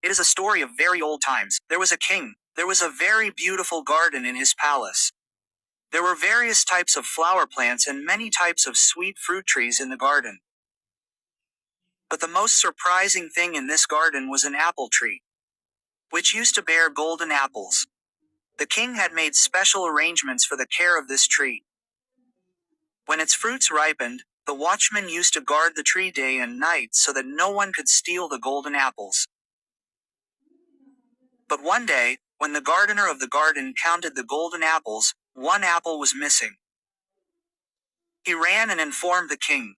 It is a story of very old times. There was a king. There was a very beautiful garden in his palace. There were various types of flower plants and many types of sweet fruit trees in the garden. But the most surprising thing in this garden was an apple tree, which used to bear golden apples. The king had made special arrangements for the care of this tree. When its fruits ripened, the watchman used to guard the tree day and night so that no one could steal the golden apples. But one day, when the gardener of the garden counted the golden apples, one apple was missing. He ran and informed the king.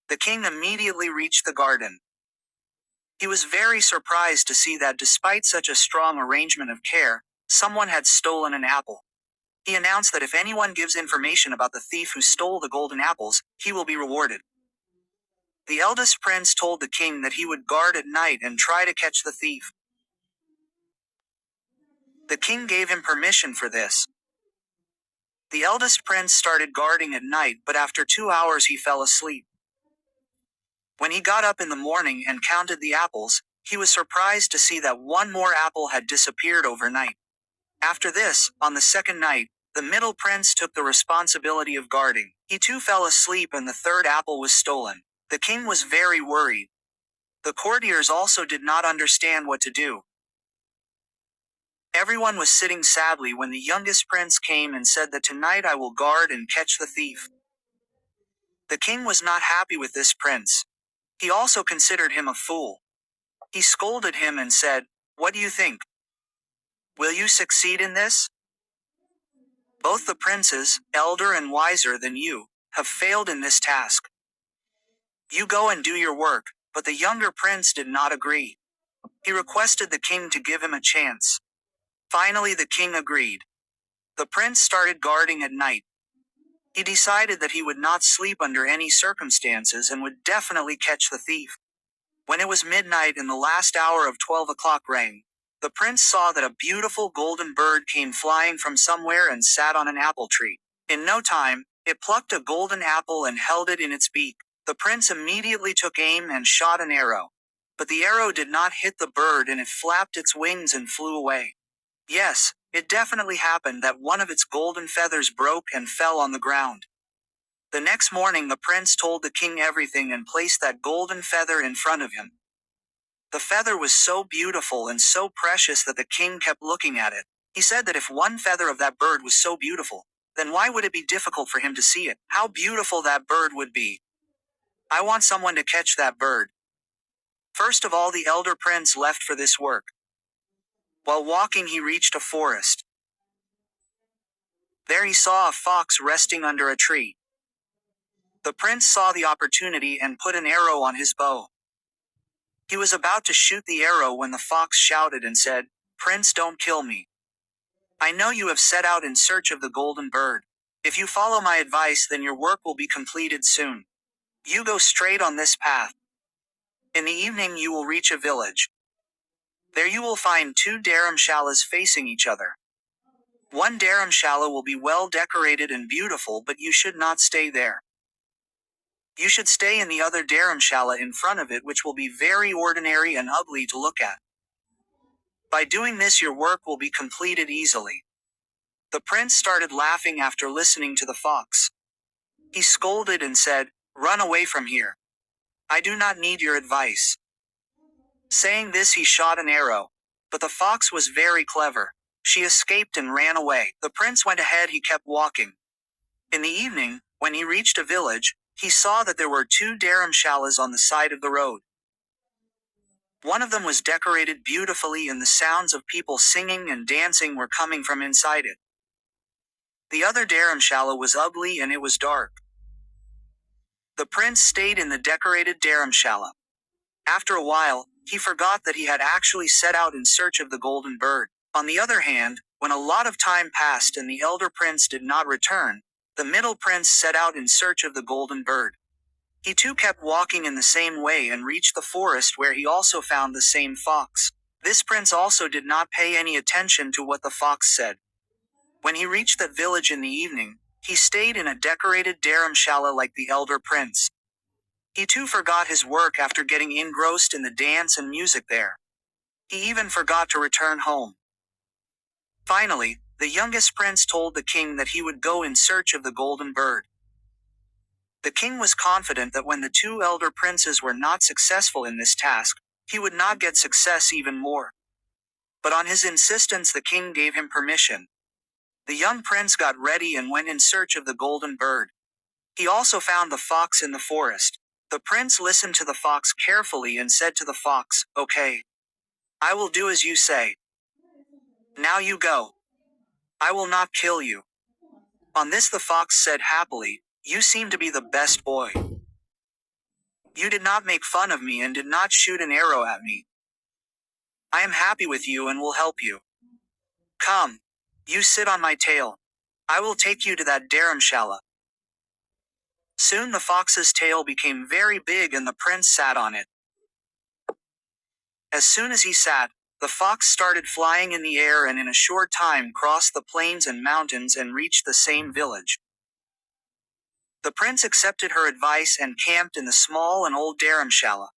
The king immediately reached the garden. He was very surprised to see that despite such a strong arrangement of care, someone had stolen an apple. He announced that if anyone gives information about the thief who stole the golden apples, he will be rewarded. The eldest prince told the king that he would guard at night and try to catch the thief. The king gave him permission for this. The eldest prince started guarding at night, but after 2 hours he fell asleep. When he got up in the morning and counted the apples, he was surprised to see that one more apple had disappeared overnight. After this, on the second night, the middle prince took the responsibility of guarding. He too fell asleep and the third apple was stolen. The king was very worried. The courtiers also did not understand what to do. Everyone was sitting sadly when the youngest prince came and said that tonight I will guard and catch the thief. The king was not happy with this prince. He also considered him a fool. He scolded him and said, "What do you think? Will you succeed in this? Both the princes, elder and wiser than you, have failed in this task. You go and do your work." But the younger prince did not agree. He requested the king to give him a chance. Finally, the king agreed. The prince started guarding at night. He decided that he would not sleep under any circumstances and would definitely catch the thief. When it was midnight and the last hour of 12 o'clock rang, the prince saw that a beautiful golden bird came flying from somewhere and sat on an apple tree. In no time, it plucked a golden apple and held it in its beak. The prince immediately took aim and shot an arrow. But the arrow did not hit the bird and it flapped its wings and flew away. Yes, it definitely happened that one of its golden feathers broke and fell on the ground. The next morning the prince told the king everything and placed that golden feather in front of him. The feather was so beautiful and so precious that the king kept looking at it. He said that if one feather of that bird was so beautiful, then why would it be difficult for him to see it? How beautiful that bird would be. I want someone to catch that bird. First of all, the elder prince left for this work. While walking, he reached a forest. There he saw a fox resting under a tree. The prince saw the opportunity and put an arrow on his bow. He was about to shoot the arrow when the fox shouted and said, "Prince, don't kill me. I know you have set out in search of the golden bird. If you follow my advice, then your work will be completed soon. You go straight on this path. In the evening you will reach a village. There you will find 2 dharamshalas facing each other. One dharamshala will be well decorated and beautiful, but you should not stay there. You should stay in the other dharamshala in front of it, which will be very ordinary and ugly to look at. By doing this your work will be completed easily." The prince started laughing after listening to the fox. He scolded and said, "Run away from here. I do not need your advice." Saying this, he shot an arrow. But the fox was very clever. She escaped and ran away. The prince went ahead, he kept walking. In the evening, when he reached a village, he saw that there were 2 dharamshalas on the side of the road. One of them was decorated beautifully and the sounds of people singing and dancing were coming from inside it. The other dharamshala was ugly and it was dark. The prince stayed in the decorated dharamshala. After a while, he forgot that he had actually set out in search of the golden bird. On the other hand, when a lot of time passed and the elder prince did not return, the middle prince set out in search of the golden bird. He too kept walking in the same way and reached the forest, where he also found the same fox. This prince also did not pay any attention to what the fox said. When he reached that village in the evening, he stayed in a decorated dharamshala like the elder prince. He too forgot his work after getting engrossed in the dance and music there. He even forgot to return home. Finally, the youngest prince told the king that he would go in search of the golden bird. The king was confident that when the two elder princes were not successful in this task, he would not get success even more. But on his insistence, the king gave him permission. The young prince got ready and went in search of the golden bird. He also found the fox in the forest. The prince listened to the fox carefully and said to the fox, "Okay, I will do as you say. Now you go. I will not kill you." On this the fox said happily, "You seem to be the best boy. You did not make fun of me and did not shoot an arrow at me. I am happy with you and will help you. Come. You sit on my tail. I will take you to that dharamshala." Soon the fox's tail became very big and the prince sat on it. As soon as he sat, the fox started flying in the air and in a short time crossed the plains and mountains and reached the same village. The prince accepted her advice and camped in the small and old dharamshala.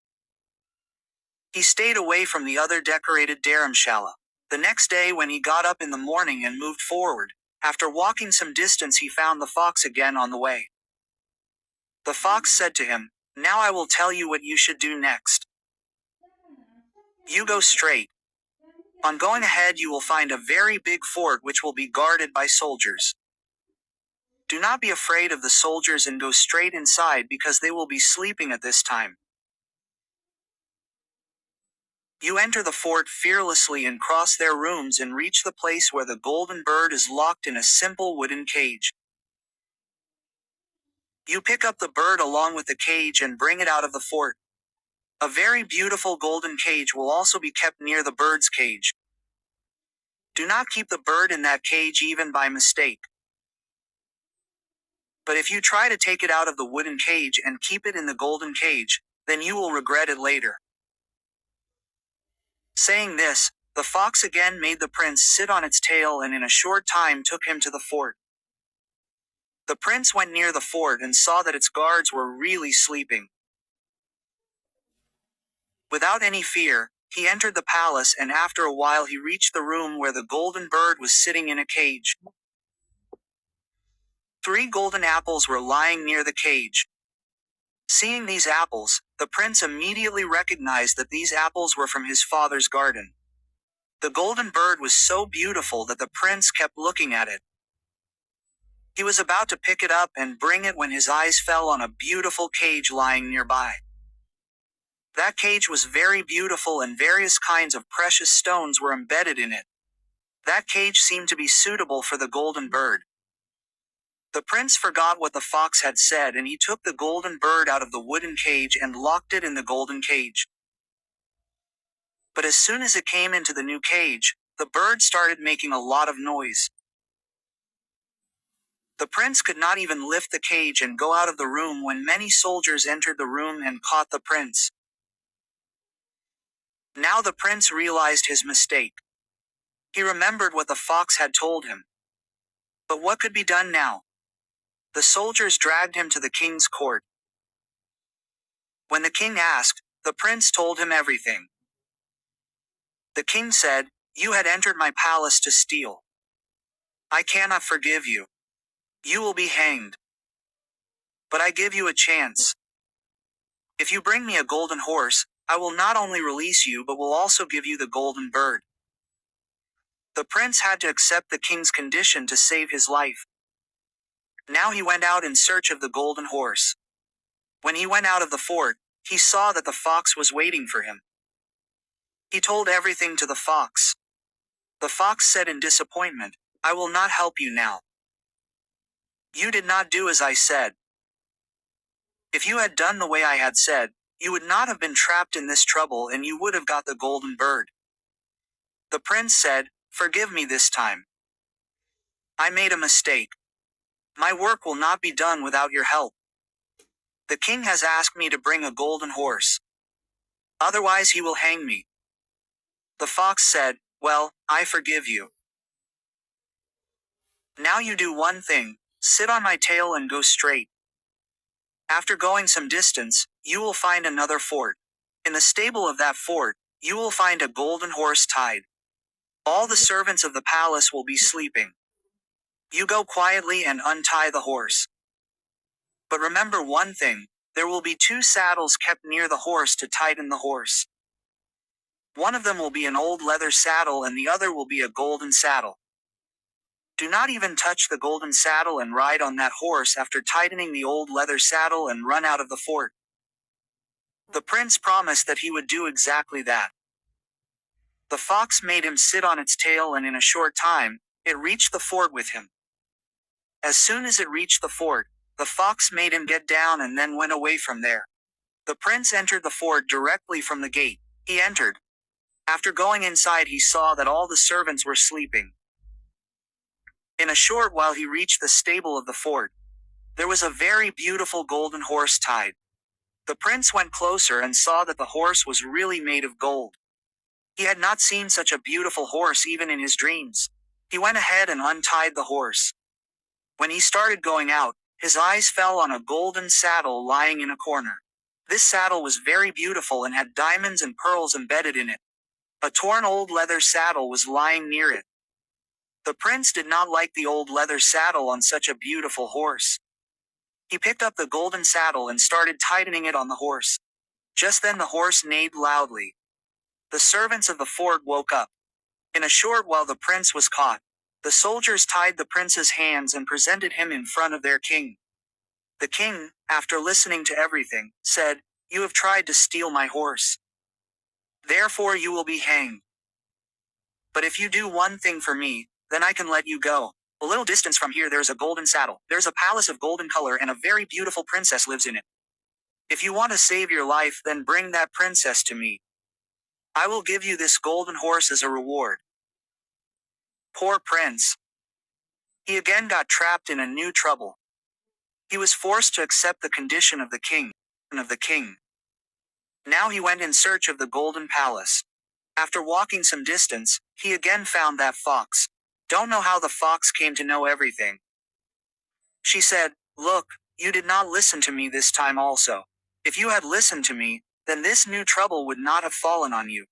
He stayed away from the other decorated dharamshala. The next day when he got up in the morning and moved forward, after walking some distance he found the fox again on the way. The fox said to him, "Now I will tell you what you should do next. You go straight. On going ahead you will find a very big fort which will be guarded by soldiers. Do not be afraid of the soldiers and go straight inside because they will be sleeping at this time. You enter the fort fearlessly and cross their rooms and reach the place where the golden bird is locked in a simple wooden cage. You pick up the bird along with the cage and bring it out of the fort. A very beautiful golden cage will also be kept near the bird's cage. Do not keep the bird in that cage even by mistake. But if you try to take it out of the wooden cage and keep it in the golden cage, then you will regret it later." Saying this, the fox again made the prince sit on its tail and in a short time took him to the fort. The prince went near the fort and saw that its guards were really sleeping. Without any fear, he entered the palace and after a while he reached the room where the golden bird was sitting in a cage. 3 golden apples were lying near the cage. Seeing these apples, the prince immediately recognized that these apples were from his father's garden. The golden bird was so beautiful that the prince kept looking at it. He was about to pick it up and bring it when his eyes fell on a beautiful cage lying nearby. That cage was very beautiful and various kinds of precious stones were embedded in it. That cage seemed to be suitable for the golden bird. The prince forgot what the fox had said and he took the golden bird out of the wooden cage and locked it in the golden cage. But as soon as it came into the new cage, the bird started making a lot of noise. The prince could not even lift the cage and go out of the room when many soldiers entered the room and caught the prince. Now the prince realized his mistake. He remembered what the fox had told him. But what could be done now? The soldiers dragged him to the king's court. When the king asked, the prince told him everything. The king said, "You had entered my palace to steal. I cannot forgive you. You will be hanged. But I give you a chance. If you bring me a golden horse, I will not only release you but will also give you the golden bird." The prince had to accept the king's condition to save his life. Now he went out in search of the golden horse. When he went out of the fort, he saw that the fox was waiting for him. He told everything to the fox. The fox said in disappointment, "I will not help you now. You did not do as I said. If you had done the way I had said, you would not have been trapped in this trouble and you would have got the golden bird." The prince said, "Forgive me this time. I made a mistake. My work will not be done without your help. The king has asked me to bring a golden horse. Otherwise he will hang me." The fox said, "Well, I forgive you. Now you do one thing, sit on my tail and go straight. After going some distance, you will find another fort. In the stable of that fort, You will find a golden horse tied. All the servants of the palace will be sleeping. You go quietly and untie the horse. But remember one thing, there will be 2 saddles kept near the horse to tighten the horse. One of them will be an old leather saddle and the other will be a golden saddle. Do not even touch the golden saddle and ride on that horse after tightening the old leather saddle and run out of the fort. The prince promised that he would do exactly that. The fox made him sit on its tail and in a short time, it reached the fort with him. As soon as it reached the fort, the fox made him get down and then went away from there. The prince entered the fort directly from the gate. He entered. After going inside he saw that all the servants were sleeping. In a short while he reached the stable of the fort. There was a very beautiful golden horse tied. The prince went closer and saw that the horse was really made of gold. He had not seen such a beautiful horse even in his dreams. He went ahead and untied the horse. When he started going out, his eyes fell on a golden saddle lying in a corner. This saddle was very beautiful and had diamonds and pearls embedded in it. A torn old leather saddle was lying near it. The prince did not like the old leather saddle on such a beautiful horse. He picked up the golden saddle and started tightening it on the horse. Just then the horse neighed loudly. The servants of the fort woke up. In a short while the prince was caught. The soldiers tied the prince's hands and presented him in front of their king. The king, after listening to everything, said, "You have tried to steal my horse. Therefore you will be hanged. But if you do one thing for me, then I can let you go. A little distance from here there's a golden saddle. There's a palace of golden color and a very beautiful princess lives in it. If you want to save your life then bring that princess to me. I will give you this golden horse as a reward." Poor prince. He again got trapped in a new trouble. He was forced to accept the condition of the king. Now he went in search of the golden palace. After walking some distance, he again found that fox. Don't know how the fox came to know everything. She said, "Look, you did not listen to me this time also. If you had listened to me, then this new trouble would not have fallen on you.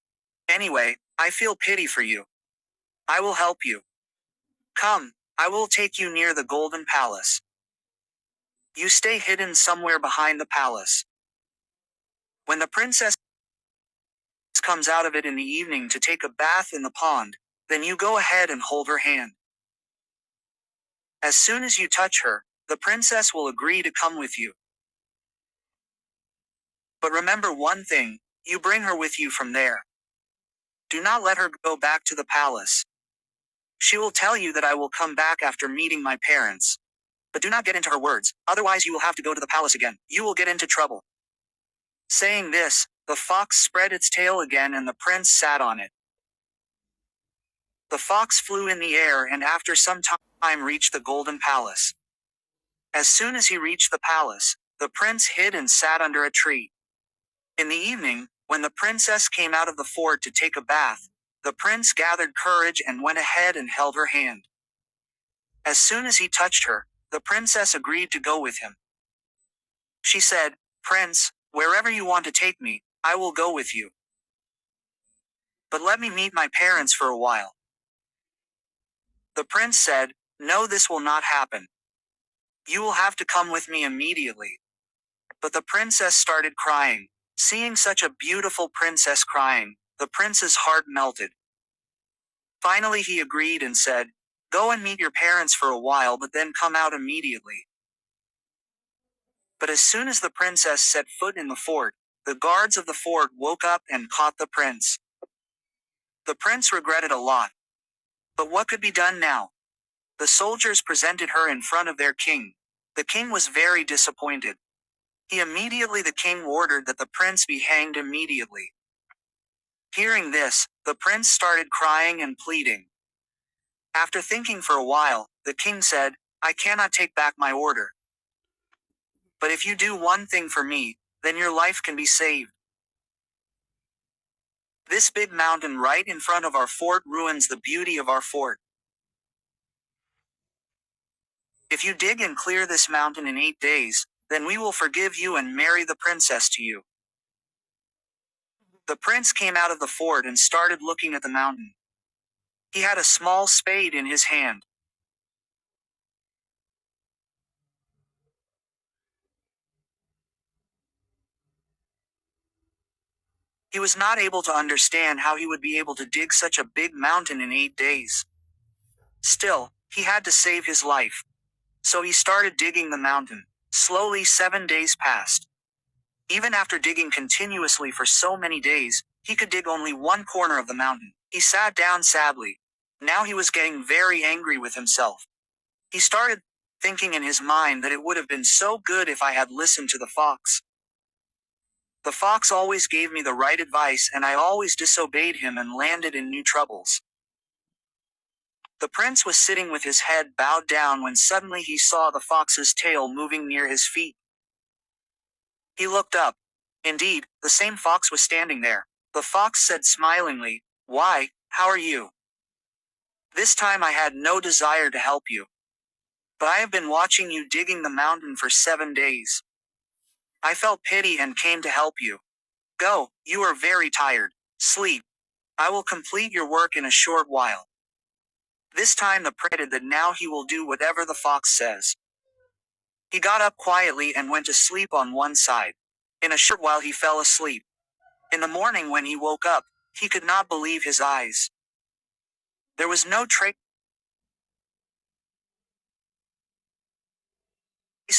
Anyway, I feel pity for you. I will help you. Come, I will take you near the golden palace. You stay hidden somewhere behind the palace. When the princess comes out of it in the evening to take a bath in the pond, then you go ahead and hold her hand. As soon as you touch her, the princess will agree to come with you. But remember one thing, you bring her with you from there. Do not let her go back to the palace. She will tell you that I will come back after meeting my parents. But do not get into her words, otherwise you will have to go to the palace again. You will get into trouble." Saying this, the fox spread its tail again and the prince sat on it. The fox flew in the air and after some time reached the golden palace. As soon as he reached the palace, the prince hid and sat under a tree. In the evening, when the princess came out of the fort to take a bath, the prince gathered courage and went ahead and held her hand. As soon as he touched her, the princess agreed to go with him. She said, "Prince, wherever you want to take me, I will go with you. But let me meet my parents for a while." The prince said, "No, this will not happen. You will have to come with me immediately." But the princess started crying. Seeing such a beautiful princess crying, the prince's heart melted. Finally he agreed and said, "Go and meet your parents for a while but then come out immediately." But as soon as the princess set foot in the fort, the guards of the fort woke up and caught the prince. The prince regretted a lot. But what could be done now? The soldiers presented her in front of their king. The king was very disappointed. The king ordered that the prince be hanged immediately. Hearing this, the prince started crying and pleading. After thinking for a while, the king said, "I cannot take back my order. But if you do one thing for me, then your life can be saved. This big mountain right in front of our fort ruins the beauty of our fort. If you dig and clear this mountain in 8 days, then we will forgive you and marry the princess to you." The prince came out of the fort and started looking at the mountain. He had a small spade in his hand. He was not able to understand how he would be able to dig such a big mountain in 8 days. Still, he had to save his life. So he started digging the mountain. Slowly 7 days passed. Even after digging continuously for so many days, he could dig only one corner of the mountain. He sat down sadly. Now he was getting very angry with himself. He started thinking in his mind that it would have been so good if I had listened to the fox. The fox always gave me the right advice and I always disobeyed him and landed in new troubles. The prince was sitting with his head bowed down when suddenly he saw the fox's tail moving near his feet. He looked up. Indeed, the same fox was standing there. The fox said smilingly, "Why, how are you? This time I had no desire to help you. But I have been watching you digging the mountain for 7 days. I felt pity and came to help you. Go, you are very tired. Sleep. I will complete your work in a short while." This time the prince said that now he will do whatever the fox says. He got up quietly and went to sleep on one side. In a short while he fell asleep. In the morning when he woke up, he could not believe his eyes. There was no trace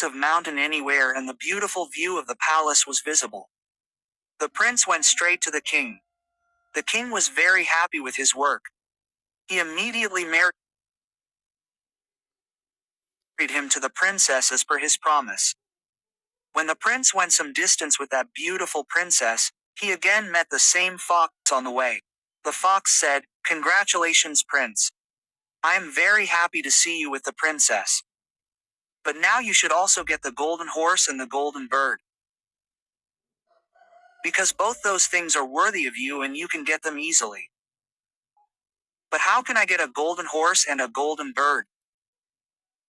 of mountain anywhere and the beautiful view of the palace was visible. The prince went straight to the king. The king was very happy with his work. He immediately married him to the princess as per his promise. When the prince went some distance with that beautiful princess, he again met the same fox on the way. The fox said, "Congratulations, prince. I am very happy to see you with the princess. But now you should also get the golden horse and the golden bird. Because both those things are worthy of you and you can get them easily." "But how can I get a golden horse and a golden bird?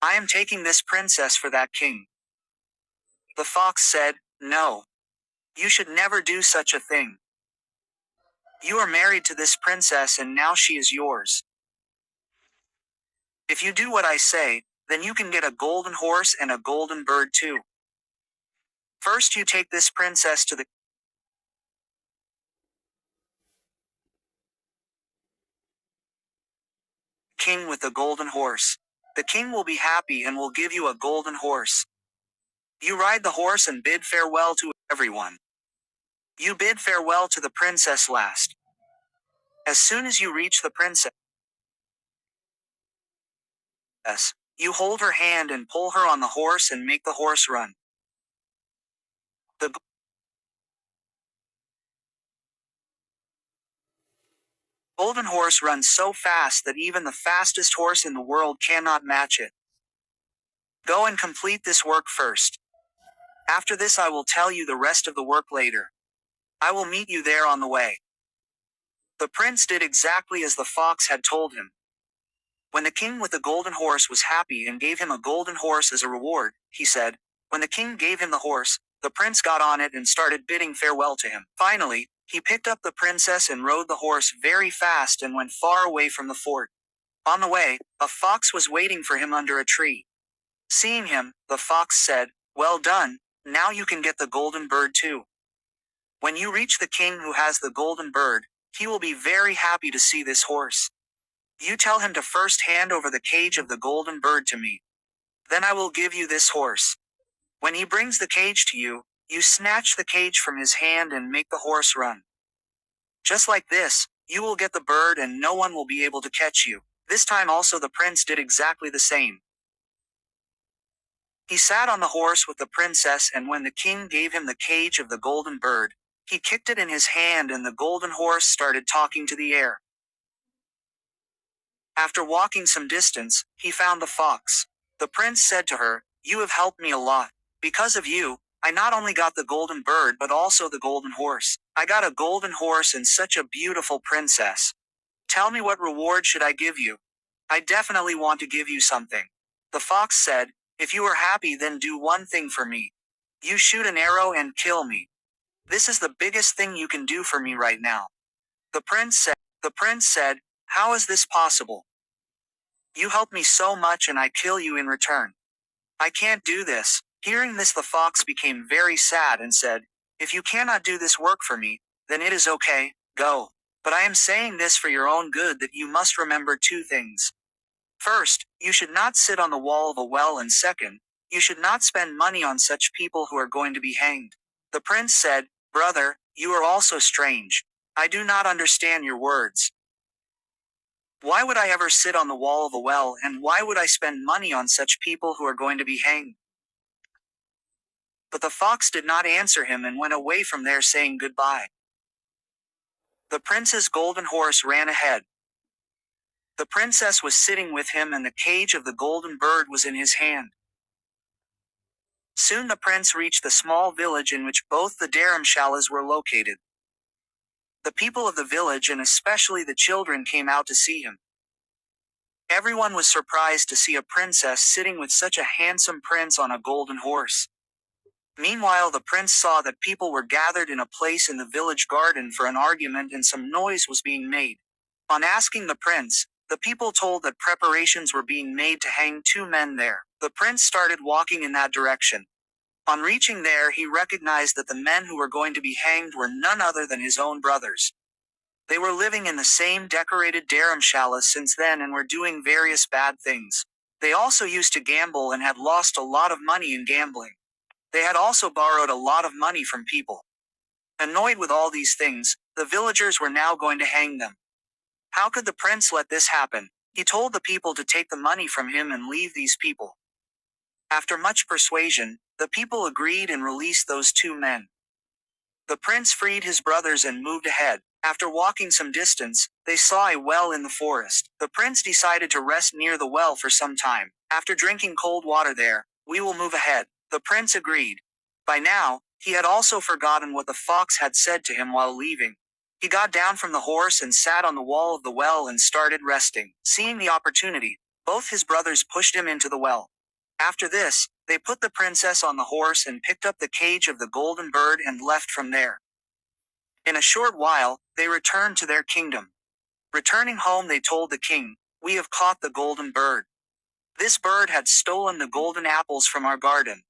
I am taking this princess for that king." The fox said, "No. You should never do such a thing. You are married to this princess and now she is yours. If you do what I say, then you can get a golden horse and a golden bird too. First you take this princess to the king with the golden horse. The king will be happy and will give you a golden horse. You ride the horse and bid farewell to everyone. You bid farewell to the princess last. As soon as you reach the princess, you hold her hand and pull her on the horse and make the horse run. The golden horse runs so fast that even the fastest horse in the world cannot match it. Go and complete this work first. After this I will tell you the rest of the work later. I will meet you there on the way." The prince did exactly as the fox had told him. When the king with the golden horse was happy and gave him a golden horse as a reward, he said, when the king gave him the horse, the prince got on it and started bidding farewell to him. Finally, he picked up the princess and rode the horse very fast and went far away from the fort. On the way, a fox was waiting for him under a tree. Seeing him, the fox said, "Well done, now you can get the golden bird too. When you reach the king who has the golden bird, he will be very happy to see this horse. You tell him to first hand over the cage of the golden bird to me. Then I will give you this horse. When he brings the cage to you, you snatch the cage from his hand and make the horse run. Just like this, you will get the bird and no one will be able to catch you." This time also the prince did exactly the same. He sat on the horse with the princess and when the king gave him the cage of the golden bird, he kicked it in his hand and the golden horse started talking to the air. After walking some distance, he found the fox. The prince said to her, "You have helped me a lot. Because of you, I not only got the golden bird but also the golden horse. I got a golden horse and such a beautiful princess. Tell me what reward should I give you? I definitely want to give you something." The fox said, "If you are happy then do one thing for me. You shoot an arrow and kill me." This is the biggest thing you can do for me right now. The prince said, how is this possible? You help me so much and I kill you in return. I can't do this. Hearing this, the fox became very sad and said, if you cannot do this work for me, then it is okay, go. But I am saying this for your own good, that you must remember two things. First, you should not sit on the wall of a well, and second, you should not spend money on such people who are going to be hanged. The prince said, brother, you are also strange. I do not understand your words. Why would I ever sit on the wall of a well, and why would I spend money on such people who are going to be hanged? But the fox did not answer him and went away from there saying goodbye. The prince's golden horse ran ahead. The princess was sitting with him and the cage of the golden bird was in his hand. Soon the prince reached the small village in which both the dharamshalas were located. The people of the village and especially the children came out to see him. Everyone was surprised to see a princess sitting with such a handsome prince on a golden horse. Meanwhile, the prince saw that people were gathered in a place in the village garden for an argument and some noise was being made. On asking the prince, the people told that preparations were being made to hang two men there. The prince started walking in that direction. On reaching there, he recognized that the men who were going to be hanged were none other than his own brothers. They were living in the same decorated dharamshala since then and were doing various bad things. They also used to gamble and had lost a lot of money in gambling. They had also borrowed a lot of money from people. Annoyed with all these things, the villagers were now going to hang them. How could the prince let this happen? He told the people to take the money from him and leave these people. After much persuasion, the people agreed and released those two men. The prince freed his brothers and moved ahead. After walking some distance, they saw a well in the forest. The prince decided to rest near the well for some time. After drinking cold water there, we will move ahead. The prince agreed. By now, he had also forgotten what the fox had said to him while leaving. He got down from the horse and sat on the wall of the well and started resting. Seeing the opportunity, both his brothers pushed him into the well. After this, they put the princess on the horse and picked up the cage of the golden bird and left from there. In a short while, they returned to their kingdom. Returning home, they told the king, we have caught the golden bird. This bird had stolen the golden apples from our garden.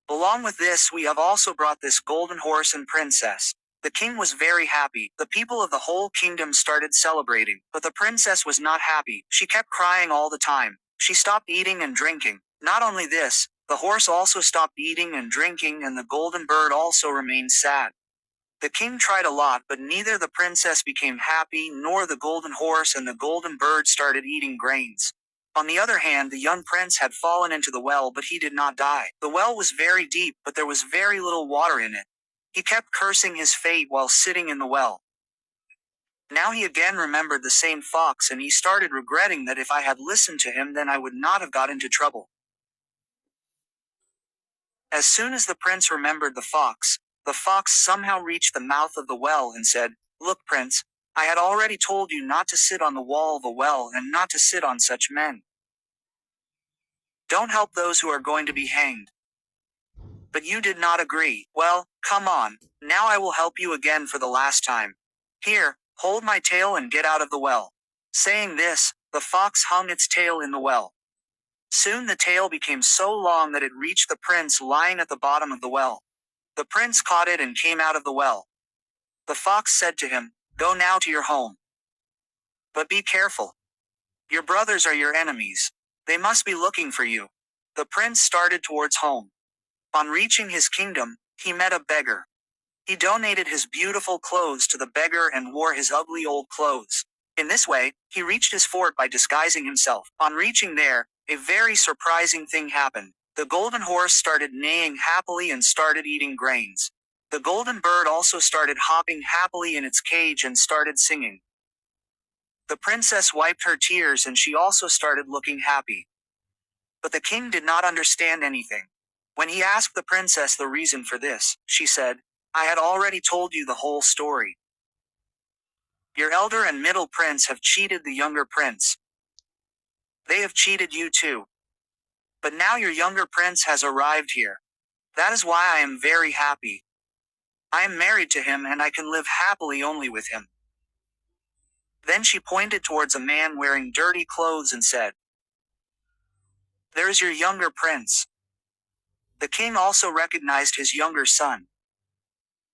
Along with this, we have also brought this golden horse and princess. The king was very happy. The people of the whole kingdom started celebrating, but the princess was not happy. She kept crying all the time. She stopped eating and drinking. Not only this, the horse also stopped eating and drinking, and the golden bird also remained sad. The king tried a lot, but neither the princess became happy nor the golden horse and the golden bird started eating grains. On the other hand, the young prince had fallen into the well, but he did not die. The well was very deep, but there was very little water in it. He kept cursing his fate while sitting in the well. Now he again remembered the same fox, and he started regretting that if I had listened to him, then I would not have got into trouble. As soon as the prince remembered the fox somehow reached the mouth of the well and said, look, prince, I had already told you not to sit on the wall of a well and not to sit on such men. Don't help those who are going to be hanged. But you did not agree. Well, come on, now I will help you again for the last time. Here, hold my tail and get out of the well. Saying this, the fox hung its tail in the well. Soon the tail became so long that it reached the prince lying at the bottom of the well. The prince caught it and came out of the well. The fox said to him, go now to your home. But be careful. Your brothers are your enemies. They must be looking for you. The prince started towards home. On reaching his kingdom, he met a beggar. He donated his beautiful clothes to the beggar and wore his ugly old clothes. In this way, he reached his fort by disguising himself. On reaching there, a very surprising thing happened. The golden horse started neighing happily and started eating grains. The golden bird also started hopping happily in its cage and started singing. The princess wiped her tears and she also started looking happy. But the king did not understand anything. When he asked the princess the reason for this, she said, I had already told you the whole story. Your elder and middle prince have cheated the younger prince. They have cheated you too. But now your younger prince has arrived here. That is why I am very happy. I am married to him and I can live happily only with him." Then she pointed towards a man wearing dirty clothes and said, "There is your younger prince." The king also recognized his younger son.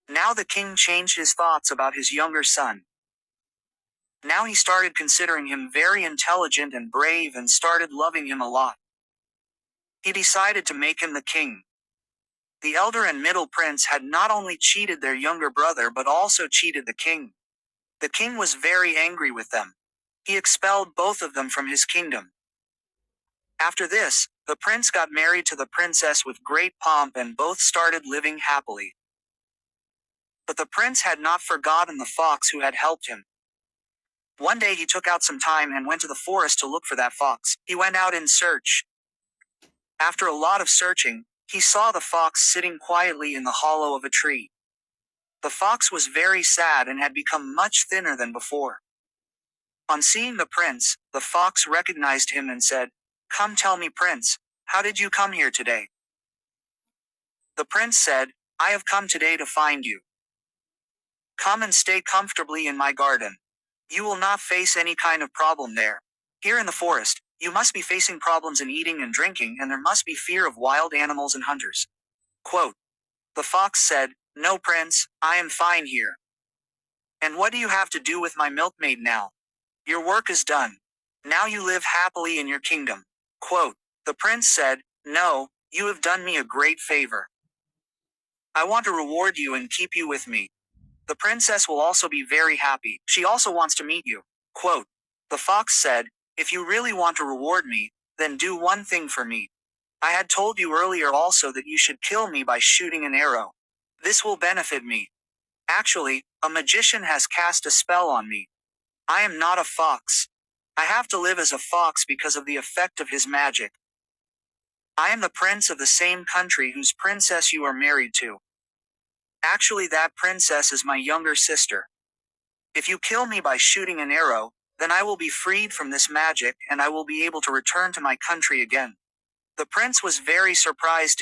Now the king changed his thoughts about his younger son. Now he started considering him very intelligent and brave and started loving him a lot. He decided to make him the king. The elder and middle prince had not only cheated their younger brother but also cheated the king. The king was very angry with them. He expelled both of them from his kingdom. After this, the prince got married to the princess with great pomp and both started living happily. But the prince had not forgotten the fox who had helped him. One day he took out some time and went to the forest to look for that fox. He went out in search. After a lot of searching, he saw the fox sitting quietly in the hollow of a tree. The fox was very sad and had become much thinner than before. On seeing the prince, the fox recognized him and said, "Come tell me, prince, how did you come here today?" The prince said, "I have come today to find you. Come and stay comfortably in my garden. You will not face any kind of problem there. Here in the forest, you must be facing problems in eating and drinking, and there must be fear of wild animals and hunters." Quote. The fox said, "No, prince, I am fine here. And what do you have to do with my milkmaid now? Your work is done. Now you live happily in your kingdom." Quote. The prince said, "No, you have done me a great favor. I want to reward you and keep you with me. The princess will also be very happy. She also wants to meet you." Quote. The fox said, "If you really want to reward me, then do one thing for me. I had told you earlier also that you should kill me by shooting an arrow. This will benefit me. Actually, a magician has cast a spell on me. I am not a fox. I have to live as a fox because of the effect of his magic. I am the prince of the same country whose princess you are married to. Actually, that princess is my younger sister. If you kill me by shooting an arrow, then I will be freed from this magic and I will be able to return to my country again." The prince was very surprised